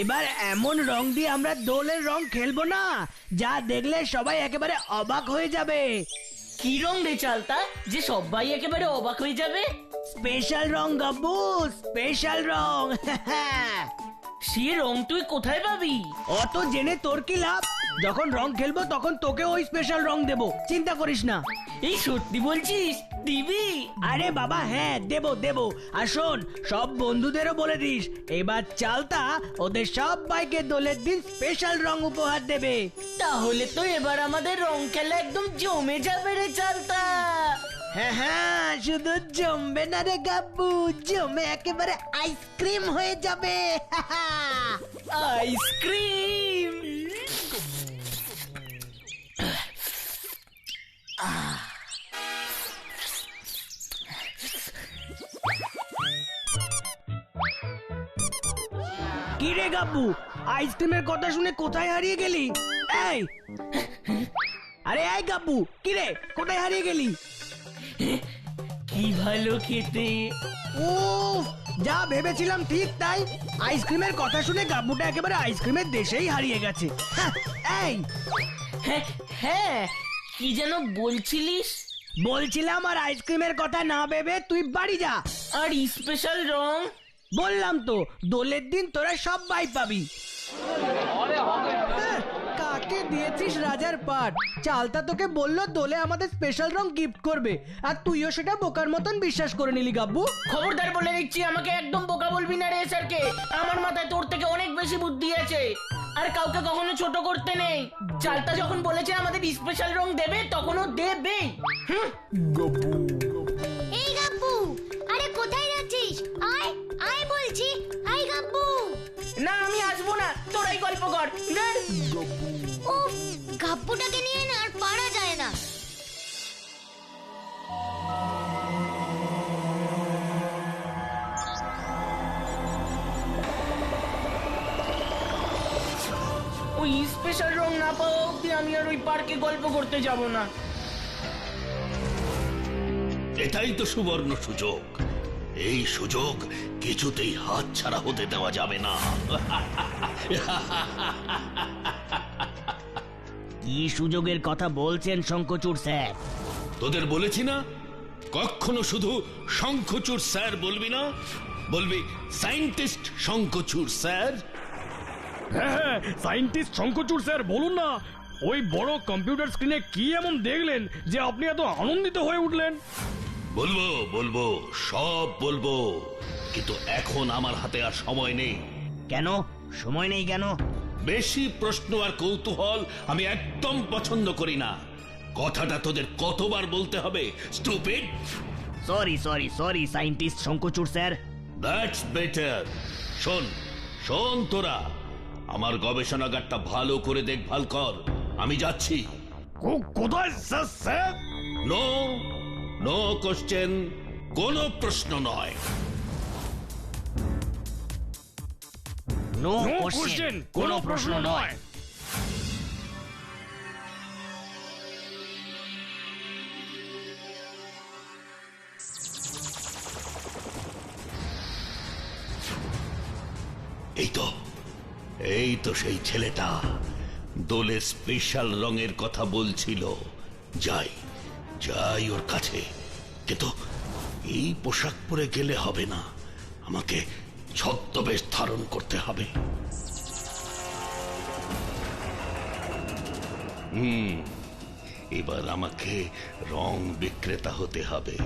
এবার এমন রং দিয়ে আমরা দোলের রং খেলবো না, যা দেখলে সবাই একেবারে অবাক হয়ে যাবে। কি রং রে চালতা, যে সবাই একেবারে অবাক হয়ে যাবে? স্পেশাল রং গাব্বু, স্পেশাল রং। সে রং তুই কোথায় পাবি? অত জেনে তোর কি লাভ? যখন রং খেলবো তখন তোকে ওই স্পেশাল রং দেবো, চিন্তা করিস না। এই সত্যি বলছিস? দিবি? আরে বাবা হ্যাঁ দেবো দেবো। আর শোন, সব বন্ধুদেরও বলে দিস, এবার চালতা ওদের সবাইকে দোলের দিন স্পেশাল রং উপহার দেবে। তাহলে তো এবার আমাদের রং খেলা একদম জমে যাবে রে চালতা। হ্যাঁ হ্যাঁ, শুধু জমবে না রে গাব্বু, জমে একেবারে আইসক্রিম হয়ে যাবে। আইসক্রিম। কি রে গাব্বু, আইসক্রিমের কথা শুনে কোথায় হারিয়ে গেলি? এই আরে এই গাব্বু, কি রে কোথায় হারিয়ে গেলি? কি ভালো খেতে। উফ, যা ভেবেছিলাম ঠিক তাই। আইসক্রিমের কথা শুনে গাব্বুটা একেবারে আইসক্রিমের দেশেই হারিয়ে গেছে। এই হ্যাঁ হ্যাঁ, কি যেন বলছিলিস? বলছিলাম আর আইসক্রিমের কথা না ভেবে তুই বাড়ি যা। আর স্পেশাল রং? বললাম তো দোলের দিন তোরা সবাই পাবি। কাকে দিয়েছিস রাজার পাট? চালতা তোকে বললো দোলে আমাদের স্পেশাল রং গিফট করবে, আর তুইও সেটা বোকার মতন বিশ্বাস করে নিলি গাব্বু। খবরদার বলে দিচ্ছি, আমাকে একদম বোকা বলবি না রে স্যারকে। আমার মাথায় তোর থেকে অনেক বেশি বুদ্ধি আছে, আর কাউকে কখনো ছোট করতে নেই। চালতা যখন বলেছে আমাদের স্পেশাল রং দেবে, তখনও দেবে। এই গাব্বু, আরে কোথায় যাচ্ছিস? আয় আয় বলছি, আয় গাব্বু। না আমি আসবো না, তোরাই গল্প কর। উফ, গাব্বুটাকে নিয়ে না আর পারা যায় না। ওই স্পেশাল রং না পাওয়া অব্দি আমি আর ওই পার্কে গল্প করতে যাব না। এটাই তো সুবর্ণ সুযোগ, এই সুযোগ কিছুতেই হাত ছাড়া হতে দেওয়া যাবে না। কি সুযোগের কথা বলছেন শঙ্খচূড় স্যার? তোদের বলেছি না, কখনো শুধু শঙ্খচূড় স্যার বলবি না, বলবি সায়েন্টিস্ট শঙ্খচূড় স্যার। হ্যাঁ, সায়েন্টিস্ট শঙ্খচূড় স্যার বলুন না, ওই বড় কম্পিউটার স্ক্রিনে কি এমন দেখলেন যে আপনি এত আনন্দিত হয়ে উঠলেন? বলবো বলবো, সব বলবো, কিন্তু এখন আমার হাতে আর সময় নেই। কেন সময় নেই কেন? বেশি প্রশ্ন আর কৌতূহল আমি একদম পছন্দ করি না। কথাটা তোদের কতবার বলতে হবে, stupid? Sorry sorry sorry scientist Shankhachur sir. That's better. শোন শোন, তোরা আমার গবেষণাগারটা ভালো করে দেখভাল কর। আমি যাচ্ছি। কোথায় স্যার? নো নো কোশ্চেন, কোনো প্রশ্ন নয়। নো কোশ্চেন, কোনো প্রশ্ন নয়। এই তো সেই ছেলেটা দোলে স্পেশাল রঙের কথা বলছিল। যাই যাই ওর কাছে, কিন্তু এই পোশাক পরে গেলে হবে না, আমাকে ছদ্মবেশ ধারণ করতে হবে। এবার আমাকে রং বিক্রেতা হতে হবে।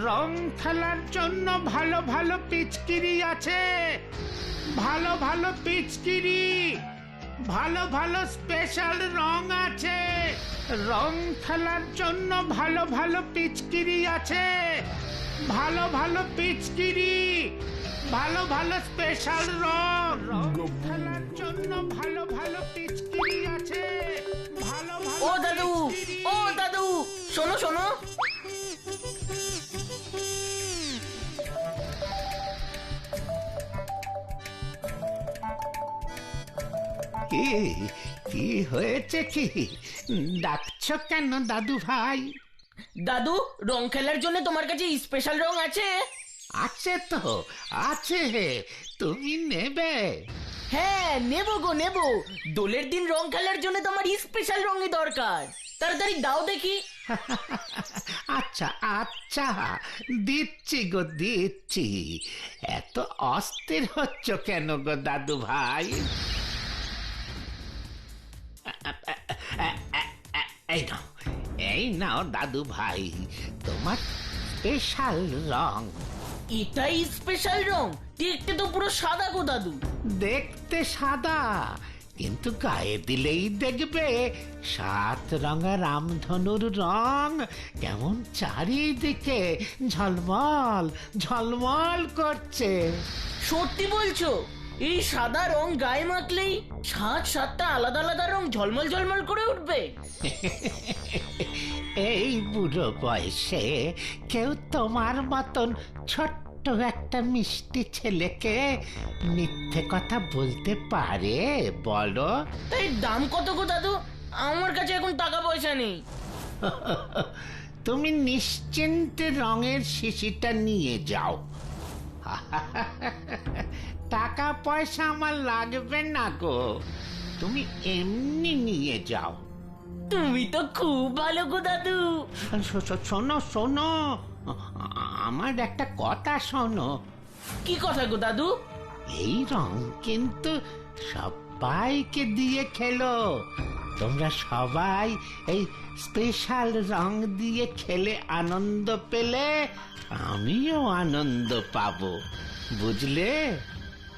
রং খেলার জন্য ভালো ভালো পিচকিরি আছে, ভালো ভালো পিচকিরি, ভালো ভালো স্পেশাল রং আছে। রং খেলার জন্য ভালো ভালো পিচকিরি আছে, ভালো ভালো পিচকিরি, ভালো ভালো স্পেশাল রং। রং খেলার জন্য ভালো ভালো পিচকিরি আছে, ভালো ভালো। ও দাদু, ও দাদু, শোনো শোনো। কি কি হয়েছে কি ডাকছো কেন দাদু ভাই? দাদু, রং খেলার জন্য তোমার কাছে স্পেশাল রং আছে? আছে তো আছে, তুমি নেবে? হ্যাঁ, নেবো গো নেবো। দোলের দিন রং খেলার জন্য তোমার স্পেশাল রঙই দরকার। তাড়াতাড়ি দাও দেখি। আচ্ছা আচ্ছা, দিচ্ছি গো দিচ্ছি। এত অস্থির হচ্ছ কেন গো দাদু ভাই? এই নাও, এই নাও দাদু ভাই, তোমার স্পেশাল রং। এটাই স্পেশাল রং? দেখতে তো পুরো সাদা গো দাদু। দেখতে সাদা, কিন্তু গায়ে দিলেই দেখবে 7 রঙা রামধনুর রং কেমন চারিদিকে ঝলমল ঝলমল করছে। সত্যি বলছো? এই সাদা রং গায়ে মাখলেই 7টা আলাদা আলাদা রং ঝলমল ঝলমল করে উঠবে? এই বুড়ো বয়সে কেউ তোমার মতন ছোট্ট একটা মিষ্টি ছেলেকে মিথ্যে কথা বলতে পারে বলো? তাই দাম কত গো দাদু? আমার কাছে এখন টাকা পয়সা নেই। তুমি নিশ্চিন্তে রঙের শিশিটা নিয়ে যাও। টাকা পয়সা আমার লাগবে না গো, তুমি এমনি নিয়ে যাও। তুমি তো খুব ভালো গো দাদু। শোনো শোনো, আমার একটা কথা শোনো। কি কথা গো দাদু? এই রং কিন্তু সবাইকে দিয়ে খেলো। তোমরা সবাই এই স্পেশাল রং দিয়ে খেলে আনন্দ পেলে আমিও আনন্দ পাবো, বুঝলে?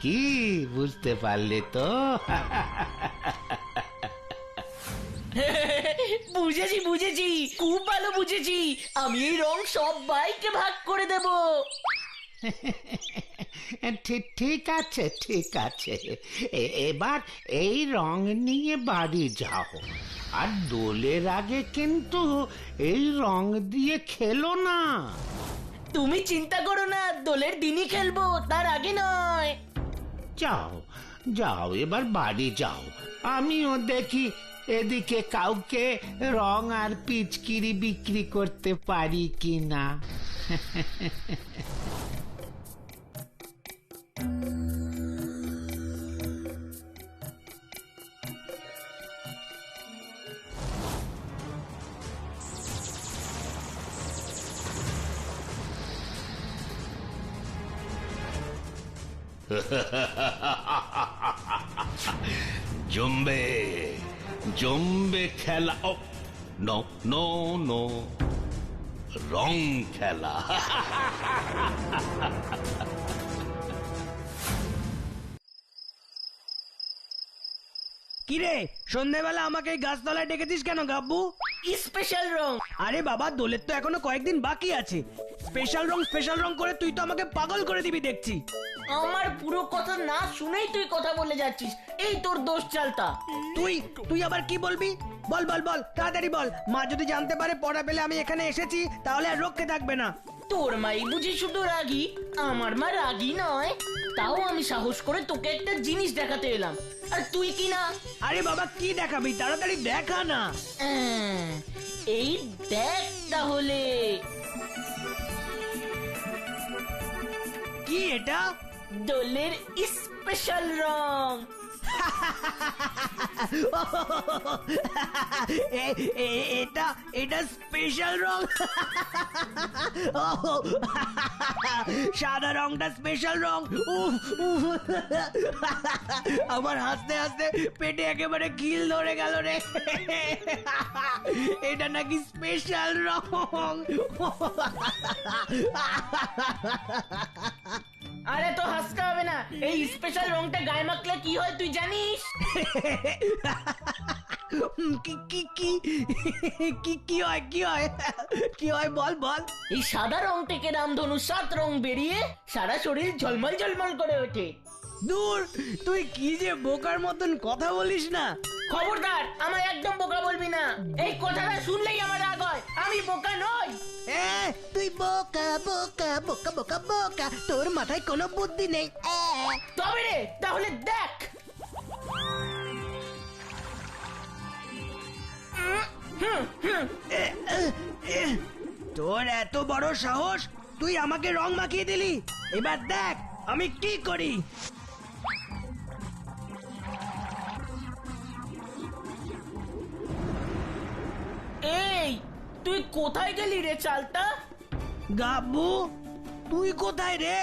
কি বুঝতে পারলে তো? বুঝেছি বুঝেছি, খুব ভালো বুঝেছি। আমি এই রং সবাইকে ভাগ করে দেব। ঠিক আছে ঠিক আছে, এবার এই রং নিয়ে বাড়ি যাও। আর দোলের আগে কিন্তু এই রং দিয়ে খেলো না। তুমি চিন্তা করো না, দোলের দিনই খেলবো, তার আগে নয়। যাও যাও, এবার বাড়ি যাও। আমিও দেখি এদিকে কাউকে রং আর পিচকিরি বিক্রি করতে পারি কিনা। জমবে জমবে খেলা। ও নো নো নো, রং খেলা। কিরে, সন্ধেবেলা আমাকে এই গাছতলায় ডেকেছিস কেন গাব্বু? স্পেশাল রং। আরে বাবা, দোলের তো এখনো কয়েকদিন বাকি আছে। স্পেশাল রং করে তুই তো আমাকে পাগল করে দিবি দেখছি। আমার পুরো কথা না শুনেই তুই কথা বলে যাচ্ছিস, এই তোর দোষ চালতা। তুই আবার কি বলবি? বল বল বল, তাড়াতাড়ি বল। মা যদি জানতে পারে পড়া পেলে আমি এখানে এসেছি, তাহলে আর রক্ষে থাকবে না। তোর মাই বুঝি শুধু রাগী? আমার মা রাগী নয়, তাও আমি সাহস করে তোকে একটা জিনিস দেখাতে এলাম, আর তুই কি না। আরে বাবা, কি দেখাবি? তাড়াতাড়ি দেখা না। এই দেখ তাহলে। কি এটা? দোলের স্পেশাল রং। এটা স্পেশাল রং। সাদা রংটা স্পেশাল রং। আমার হাসতে হাসতে পেটে একেবারে কিল ধরে গেল রে। এটা নাকি স্পেশাল রং। আরে তো হাসতে হবে না, এই স্পেশাল রংটা গায়ে মাখলে কি হয় তুই জানিস? কি হয় কি হয় কি হয় বল বল। এই সাদা রং থেকে রামধনু 7 রং বেরিয়ে সারা শরীর ঝলমল ঝলমল করে ওঠে। দূর, তুই কি যে বোকার মতন কথা বলিস না। খবরদার, আমায় একদম বোকা বলবি না। এই কথাটা শুনলেই আমার রাগ হয়। আমি বোকা নই। তুই বোকা বোকা বোকা বোকা বোকা, তোর মাথায় কোনো বুদ্ধি নেই। তবে রে, তাহলে দেখ। তোর এত বড় সাহস, তুই আমাকে রং মাখিয়ে দিলি। এবার দেখ আমি কি করি। এই তুই কোথায় গেলি রে চালতা? গাব্বু, তুই কোথায় রে?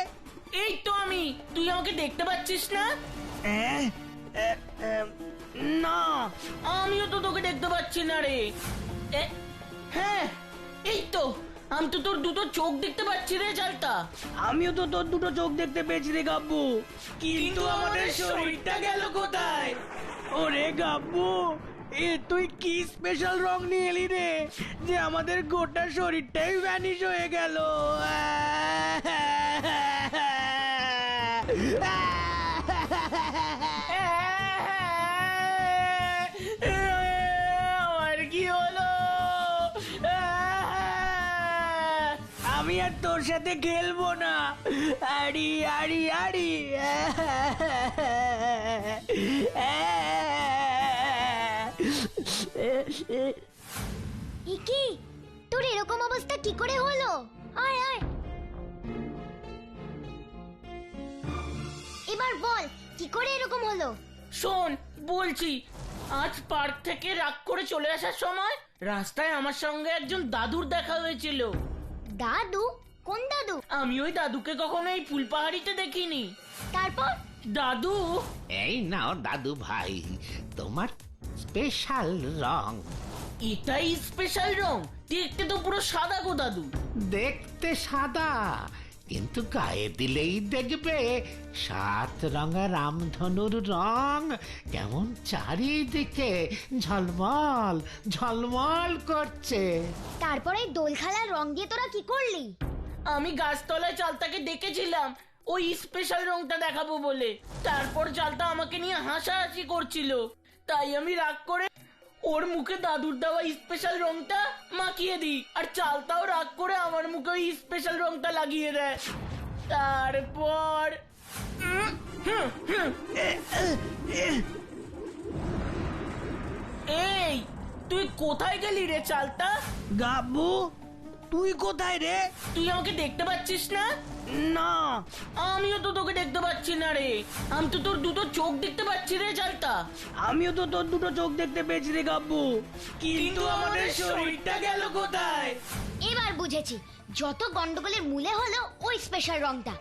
এই তো আমি, তুই আমাকে দেখতে পাচ্ছিস না? এ, এ, এ, না, আমিও তো তোকে দেখতে পাচ্ছি না রে। হ্যাঁ এই তো, আমি তো তোর দুটো চোখ দেখতে পাচ্ছি রে চালতা। আমিও তো তোর দুটো চোখ দেখতে পেয়েছি রে গাব্বু, কিন্তু আমাদের শরীরটা গেল কোথায়? ওরে গাব্বু, এ তুই কি স্পেশাল রং নিয়ে এলি রে, যে আমাদের গোটা শরীরটাই ভ্যানিশ হয়ে গেল। আমার কি হলো? আমি আর তোর সাথে খেলবো না। আড়ি আড়ি আড়ি। কি তোর এরকম অবস্থা কি করে হলো? আয় আয়, এবার বল কি করে এরকম হলো? শোন বলছি, আজ পার্ক থেকে রাগ করে চলে আসার সময় রাস্তায় আমার সঙ্গে একজন দাদুর দেখা হয়েছিল। দাদু? কোন দাদু? আমি ওই দাদুকে কখনো এই ফুলপাহাড়িতে দেখিনি। তারপর? দাদু, এই নাও দাদু ভাই, তোমার স্পেশাল রং। এটাই স্পেশাল রং? দেখতে তো পুরো সাদা গো দাদু। দেখতে সাদা, কিন্তু গায়ে দিলেই দেখবে 7 রঙা রামধনুর রং কেমন চারিদিকে ঝলমল ঝলমল করছে। তারপরে দোল খেলার রং দিয়ে তোরা কি করলি? আমি গাছতলায় চালতাকে ডেকেছিলাম ওই স্পেশাল রংটা দেখাবো বলে। তারপর চালতা আমাকে নিয়ে হাসাহাসি করছিল, তাই আমি রাগ করে ওর মুখে দাদুর দেওয়া স্পেশাল রংটা মাখিয়ে দিই, আর চালতাও রাগ করে আমার মুখে ওই স্পেশাল রংটা লাগিয়ে দেয়। তারপর এই তুই কোথায় গেলি রে চালতা? গাব্বু, তুই কোথায় রে? তুই আমাকে দেখতে পাচ্ছিস না? না, আমিও তো তোকে দেখতে পাচ্ছি না রে। আমি তো তোর দুটো চোখ দেখতে পাচ্ছি রে চালতা। আমিও তো তোর দুটো চোখ দেখতে পেয়েছি রে গাব্বু, কিন্তু আমাদের শরীরটা গেল কোথায়? এবার বুঝেছি, যত গন্ডগোলের মূলে হলো ওই স্পেশাল রংটা।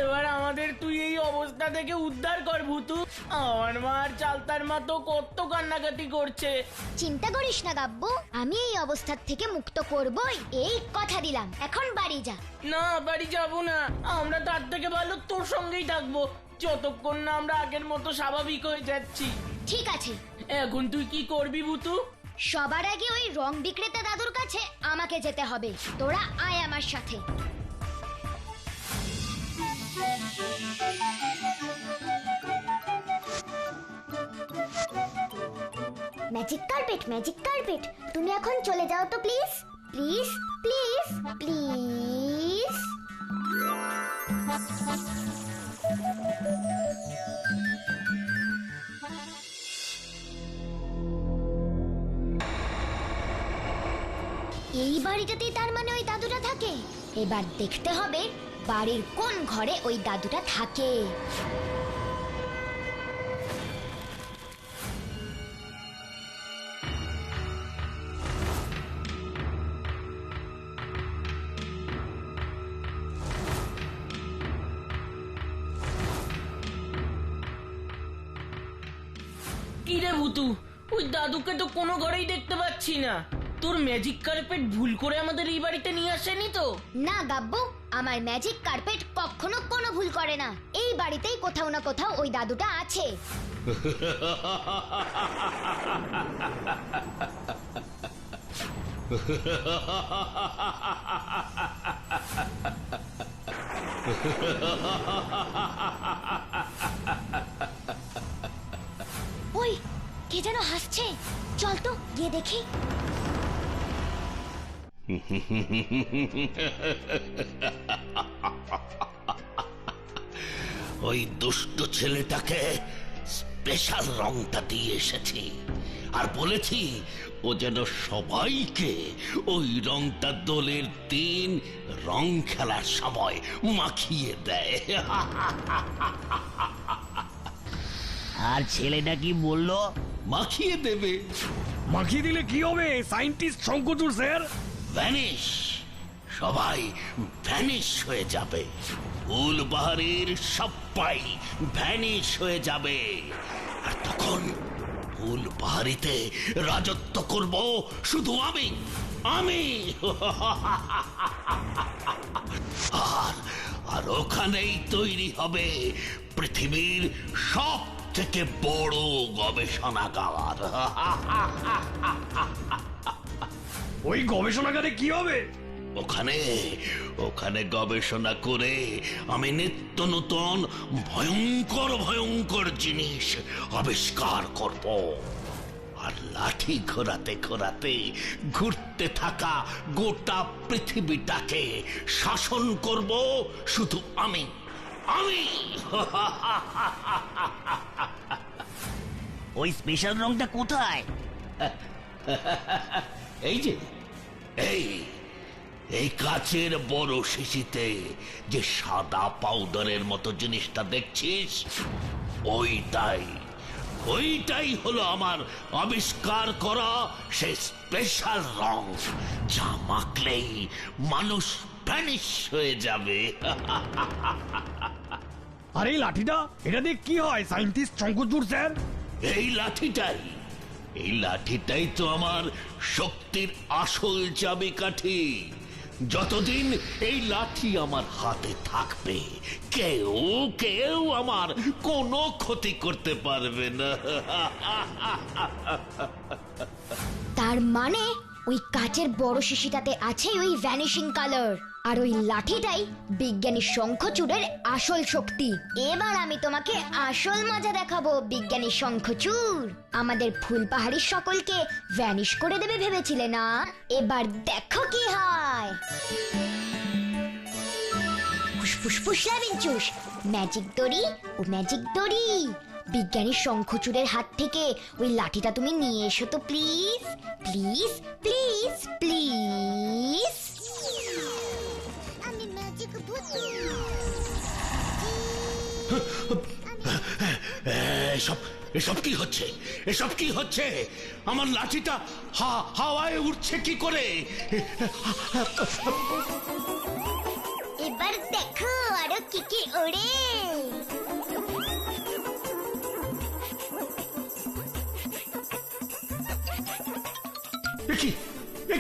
এবার আমাদের তুই এই অবস্থা থেকে উদ্ধার কর ভূতু। আমার মা আর চালতার মা তো কত কান্নাকাটি করছে। চিন্তা করিস না গাব্বু, আমি এই অবস্থার থেকে মুক্ত করবই, এই কথা দিলাম। এখন বাড়ি যা। না বাড়ি যাবো না, আমরা তার থেকে ভালো তোর সঙ্গেই থাকবো, যতক্ষণ না আমরা আগের মতো স্বাভাবিক হয়ে যাচ্ছি। ঠিক আছে, এখন তুই কি করবি ভূতু? সবার আগে ওই রং বিক্রেতা দাদুর কাছে আমাকে যেতে হবে। তোরা আয় আমার সাথে। ম্যাজিক কার্পেট, ম্যাজিক কার্পেট, তুমি এখন চলে যাও তো প্লিজ, প্লিজ প্লিজ প্লিজ। এই বাড়িটাতেই তার মানে ওই দাদুটা থাকে। এবার দেখতে হবে বাড়ির কোন ঘরে ওই দাদুটা থাকে। কি রে ভূতু, ওই দাদুকে তো কোনো ঘরেই দেখতে পাচ্ছি না। তোর ম্যাজিক কার্পেট ভুল করে আমাদের এই বাড়িতে নিয়ে আসেনি তো? না গাব্বু, আমার ম্যাজিক কার্পেট কখনো কোনো ভুল করে না। এই বাড়িতেই কোথাও না কোথাও ওই দাদুটা আছে। ওই কে যেন হাসছে, চল তো গিয়ে দেখি। ওই দুষ্ট ছেলেটাকে স্পেশাল রংটা দিয়ে এসেছি, আর বলেছি ও যেন সবাইকে ওই রংটা দোলের দিন রং খেলার সময় মাখিয়ে দেয়। আর ছেলেটা কি বললো? মাখিয়ে দেবে। মাখিয়ে দিলে কি হবে সায়েন্টিস্ট শঙ্করচূড় স্যার? ভ্যানিশ, সবাই ভ্যানিশ হয়ে যাবে। ফুলবাহারের সবাই ভ্যানিশ হয়ে যাবে। আর তখন ফুলবাহারিতে রাজত্ব করব শুধু আমি। আর ওখানেই তৈরি হবে পৃথিবীর সব থেকে বড় গবেষণাগার। ওই গবেষণাগারে কি হবে? ওখানে গবেষণা করে আমি নিত্য নতুন ভয়ঙ্কর ভয়ঙ্কর জিনিস আবিষ্কার করব। আর লাঠি ঘোরাতে ঘোরাতে ঘুরতে থাকা গোটা পৃথিবীটাকে শাসন করব শুধু আমি। ওই স্পেশাল রংটা কোথায়? এই যে এই কাচের বড় শিশিতে যে সাদা পাউডারের মতো জিনিসটা দেখছিস, ওইটাই হলো আমার আবিষ্কার করা সেই স্পেশাল রং, যা মাখলেই মানুষ ভ্যানিশ হয়ে যাবে। আর এই লাঠিটা, এটা দিয়ে কি হয় সায়েন্টিস্ট শঙ্করচূড় স্যার? এই লাঠিটাই তো আমার শক্তির আসল চাবিকাঠি। যতদিন এই লাঠি আমার হাতে থাকবে কেউ আমার কোনো ক্ষতি করতে পারবে না। তার মানে ওই কাচের বড় শিশিটাতে আছে ওই ভ্যানিশিং কালার, আর ওই লাঠিটাই বিজ্ঞানী শঙ্খচূড়ের আসল শক্তি। এবার আমি তোমাকে আসল মজা দেখাবো বিজ্ঞানী শঙ্খচূড়। আমাদের ফুলপাহাড়ির সকলকে ভ্যানিশ করে দেবে ভেবেছিলে না? এবার দেখো কি হয়। ফুসফুস ল্যাবেঞ্চুস, ম্যাজিক দড়ি ও ম্যাজিক দড়ি। বিজ্ঞানী শঙ্খচূড়ের হাত থেকে ওই লাঠিটা তুমি নিয়ে এসো তো প্লিজ, প্লিজ প্লিজ প্লিজ। আমি ম্যাজিক ভূতু। এসব কি হচ্ছে? আমার লাঠিটা হাওয়ায় উঠছে কি করে? এবার দেখো আরো কি কি ওড়ে।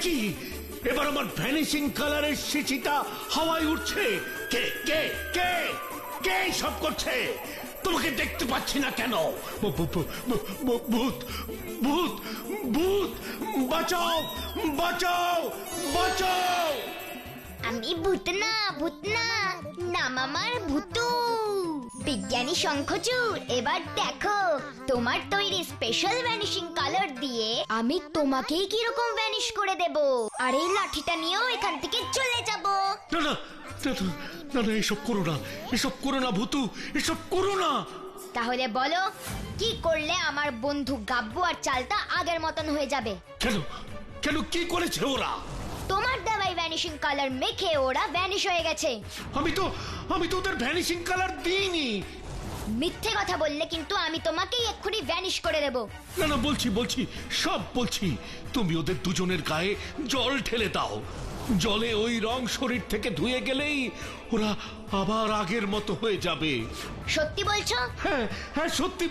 কি এবার আমার ভ্যানিশিং কালারের শিশিটা হাওয়ায় উঠছে? কে কে কে কে সব করছে? তোমাকে দেখতে পাচ্ছি না কেন? ভূত ভূত ভূত, বাঁচাও বাঁচাও বাঁচাও! আমি ভূত না, নাম আমার ভূতু। বিজ্ঞানী শঙ্খচূড়, এবার দেখো তোমার তৈরি স্পেশাল ভ্যানিশিং কালার দিয়ে আমি তোমাকেই কিরকম ভ্যানিশ করে দেব। আর এই লাঠিটা নিয়েও এখান থেকে চলে যাব। না না না না, এসব করো না ভূতু, এসব করো না। তাহলে বলো কি করলে আমার বন্ধু গাব্বু আর চালটা আগের মতন হয়ে যাবে? কেন কি করেছে ওরা? তোমার দেওয়াই ভ্যানিশিং কালার মেখে ওরা ভ্যানিশ হয়ে গেছে। আমি তো ওদের ভ্যানিশিং কালার দিইনি। মিথ্যে কথা বললে কিন্তু আমি তোমাকেই এক্ষুনি ভ্যানিশ করে দেব। না বলছি সব বলছি। তুমি ওদের দুজনের গায়ে জল ঢেলে দাও। জলে ওই রং শরীর থেকে ধুয়ে গেলেই ওরা আবার আগের মতো হয়ে যাবে। সত্যি বলছো? হ্যাঁ সত্যি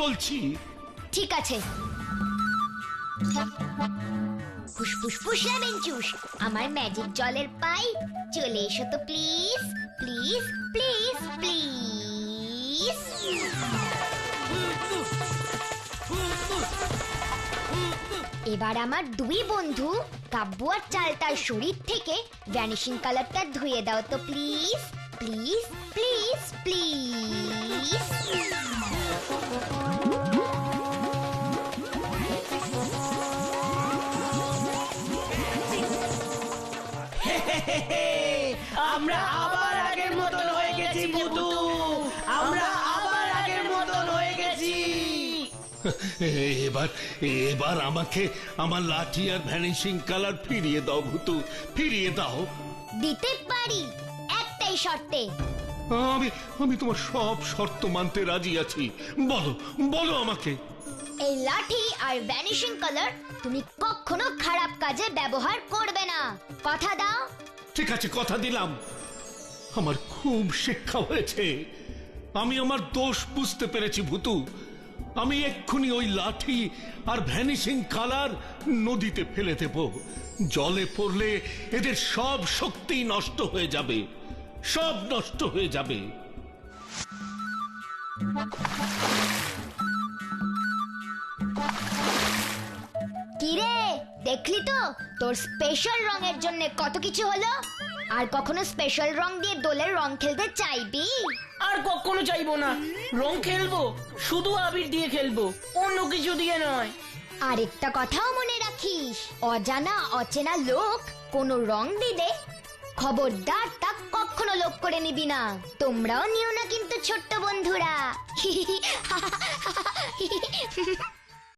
বলছি। ঠিক আছে। ফুসফুস ল্যাবেঞ্চুস, আমার ম্যাজিক জলের পাইপ চলে এসো তো প্লিজ, প্লিজ প্লিজ প্লিজ। এবার আমার দুই বন্ধু গাব্বু আর চালতার শরীর থেকে ভ্যানিশিং কালারটা ধুয়ে দাও তো প্লিজ, প্লিজ প্লিজ প্লিজ। আমরা আবার আগের মতন হয়ে গেছি ভূতু, আমরা আবার আগের মতন হয়ে গেছি। এবার এবার আমাকে আমার লাঠি আর ভ্যানিশিং কালার ফিরিয়ে দাও ভূতু, ফিরিয়ে দাও। দিতে পারি, একটাই শর্তে। আমি আমি তোমার সব শর্ত মানতে রাজি আছি, বলো বলো আমাকে। এই লাঠি আর ভ্যানিশিং কালার তুমি কখনো খারাপ কাজে ব্যবহার করবে না, কথা দাও? ঠিক আছে, কথা দিলাম। আমার খুব শিক্ষা হয়েছে, আমি আমার দোষ বুঝতে পেরেছি ভূতু। আমি এক্ষুনি ওই লাঠি আর ভ্যানিশিং কালার নদীতে ফেলে দেব। জলে পড়লে এদের সব শক্তি নষ্ট হয়ে যাবে, সব নষ্ট হয়ে যাবে। কিরে, দেখলি তো তোর স্পেশাল রঙের জন্য কত কিছু হলো? আর কখনো স্পেশাল রং দিয়ে দোলের রং খেলতে চাইবি? আর কখনো চাইবো না। রং খেলবো, শুধু আবির দিয়ে খেলবো, অন্য কিছু দিয়ে নয়। আরেকটা কথাও মনে রাখিস, অজানা অচেনা লোক কোনো রং দিলে খবরদার তা কখনো লোভ করে নিবি না। তোমরাও নিও না কিন্তু ছোট্ট বন্ধুরা।